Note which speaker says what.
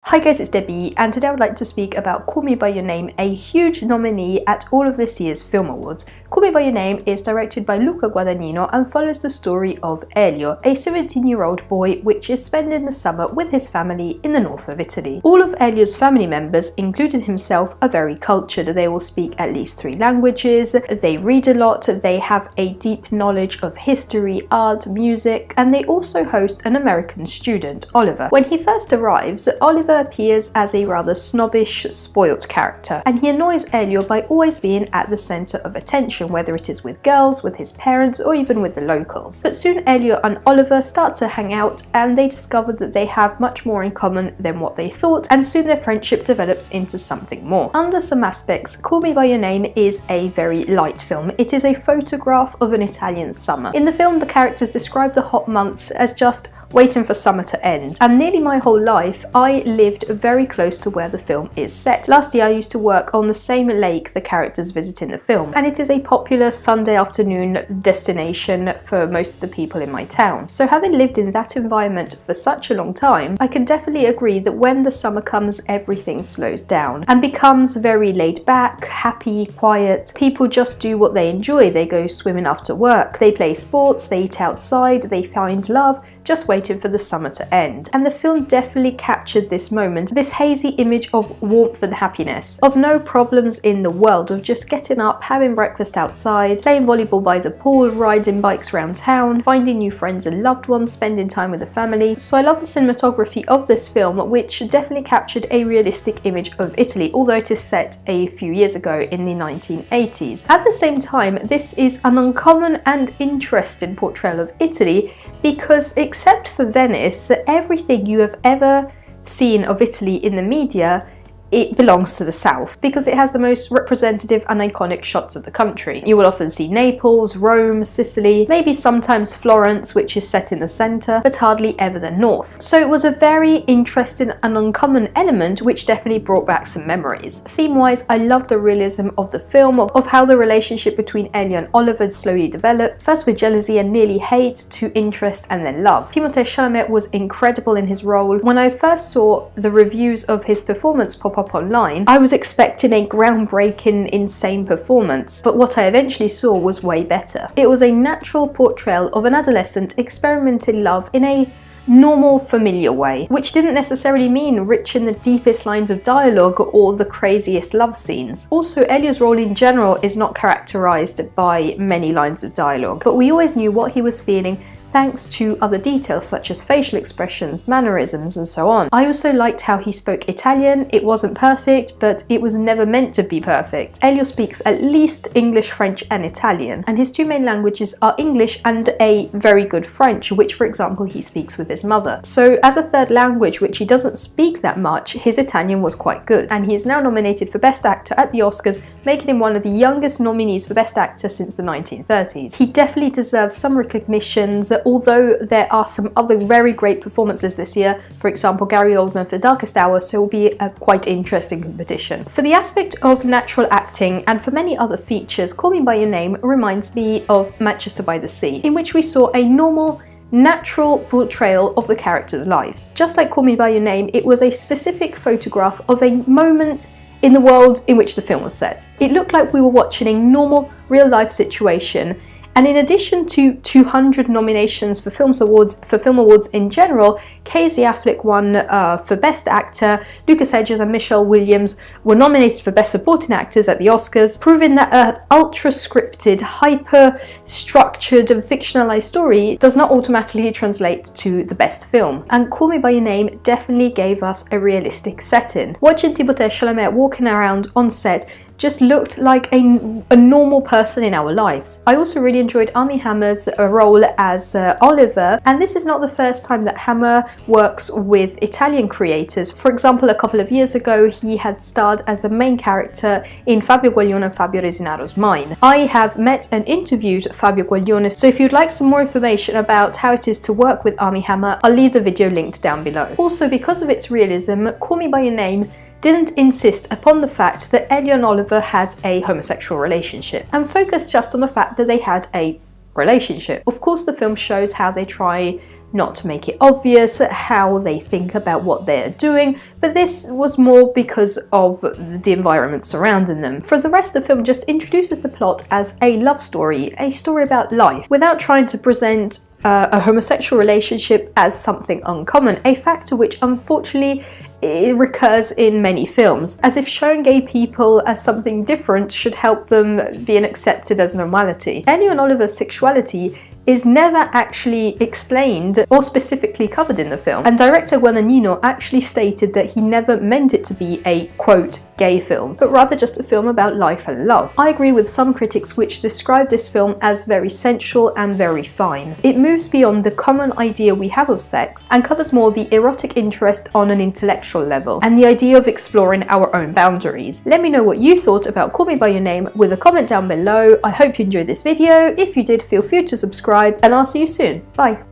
Speaker 1: Hi guys, it's Debbie, and today I would like to speak about Call Me By Your Name, a huge nominee at all of this year's film awards. Call Me By Your Name is directed by Luca Guadagnino and follows the story of Elio, a 17-year-old boy which is spending the summer with his family in the north of Italy. All of Elio's family members, including himself, are very cultured. They will speak at least 3 languages, they read a lot, they have a deep knowledge of history, art, music, and they also host an American student, Oliver. When he first arrives, Oliver appears as a rather snobbish, spoilt character, and he annoys Elio by always being at the centre of attention, whether it is with girls, with his parents, or even with the locals. But soon Elio and Oliver start to hang out, and they discover that they have much more in common than what they thought, and soon their friendship develops into something more. Under some aspects, Call Me By Your Name is a very light film. It is a photograph of an Italian summer. In the film, the characters describe the hot months as just waiting for summer to end, and nearly my whole life I lived very close to where the film is set. Last year I used to work on the same lake the characters visit in the film, and it is a popular Sunday afternoon destination for most of the people in my town. So having lived in that environment for such a long time, I can definitely agree that when the summer comes, everything slows down and becomes very laid back, happy, quiet. People just do what they enjoy. They go swimming after work, they play sports, they eat outside, they find love, just waiting for the summer to end. And the film definitely captured this moment, this hazy image of warmth and happiness, of no problems in the world, of just getting up, having breakfast outside, playing volleyball by the pool, riding bikes around town, finding new friends and loved ones, spending time with the family. So I love the cinematography of this film, which definitely captured a realistic image of Italy, although it is set a few years ago in the 1980s. At the same time, this is an uncommon and interesting portrayal of Italy, because except for Venice, everything you have ever seen of Italy in the media, it belongs to the south, because it has the most representative and iconic shots of the country. You will often see Naples, Rome, Sicily, maybe sometimes Florence, which is set in the centre, but hardly ever the north. So it was a very interesting and uncommon element which definitely brought back some memories. Theme-wise, I love the realism of the film, of how the relationship between Elio and Oliver slowly developed, first with jealousy and nearly hate, to interest and then love. Timothée Chalamet was incredible in his role. When I first saw the reviews of his performance pop up online, I was expecting a groundbreaking, insane performance, but what I eventually saw was way better. It was a natural portrayal of an adolescent experimenting love in a normal, familiar way, which didn't necessarily mean rich in the deepest lines of dialogue or the craziest love scenes. Also, Elio's role in general is not characterized by many lines of dialogue, but we always knew what he was feeling thanks to other details such as facial expressions, mannerisms, and so on. I also liked how he spoke Italian. It wasn't perfect, but it was never meant to be perfect. Elio speaks at least English, French, and Italian, and his 2 main languages are English and a very good French, which, for example, he speaks with his mother. So as a 3rd language, which he doesn't speak that much, his Italian was quite good, and he is now nominated for Best Actor at the Oscars, making him one of the youngest nominees for Best Actor since the 1930s. He definitely deserves some recognitions, although there are some other very great performances this year, for example Gary Oldman for Darkest Hour, so it will be a quite interesting competition. For the aspect of natural acting and for many other features, Call Me By Your Name reminds me of Manchester by the Sea, in which we saw a normal, natural portrayal of the characters' lives. Just like Call Me By Your Name, it was a specific photograph of a moment in the world in which the film was set. It looked like we were watching a normal, real-life situation. And in addition to 200 nominations for film awards in general, Casey Affleck won for Best Actor, Lucas Hedges and Michelle Williams were nominated for Best Supporting Actors at the Oscars, proving that an ultra-scripted, hyper-structured and fictionalized story does not automatically translate to the best film. And Call Me By Your Name definitely gave us a realistic setting. Watching Timothée Chalamet walking around on set just looked like a normal person in our lives. I also really enjoyed Armie Hammer's role as Oliver, and this is not the first time that Hammer works with Italian creators. For example, a couple of years ago he had starred as the main character in Fabio Guaglione and Fabio Resinaro's Mine. I have met and interviewed Fabio Guaglione, so if you'd like some more information about how it is to work with Armie Hammer, I'll leave the video linked down below. Also, because of its realism, Call Me By Your Name didn't insist upon the fact that Elio and Oliver had a homosexual relationship, and focused just on the fact that they had a relationship. Of course, the film shows how they try not to make it obvious how they think about what they're doing, but this was more because of the environment surrounding them. For the rest, the film just introduces the plot as a love story, a story about life, without trying to present a homosexual relationship as something uncommon, a factor which unfortunately it recurs in many films, as if showing gay people as something different should help them being accepted as normality. Elio and Oliver's sexuality is never actually explained or specifically covered in the film, and director Guadagnino actually stated that he never meant it to be a, quote, gay film, but rather just a film about life and love. I agree with some critics which describe this film as very sensual and very fine. It moves beyond the common idea we have of sex and covers more the erotic interest on an intellectual level and the idea of exploring our own boundaries. Let me know what you thought about Call Me By Your Name with a comment down below. I hope you enjoyed this video. If you did, feel free to subscribe and I'll see you soon. Bye!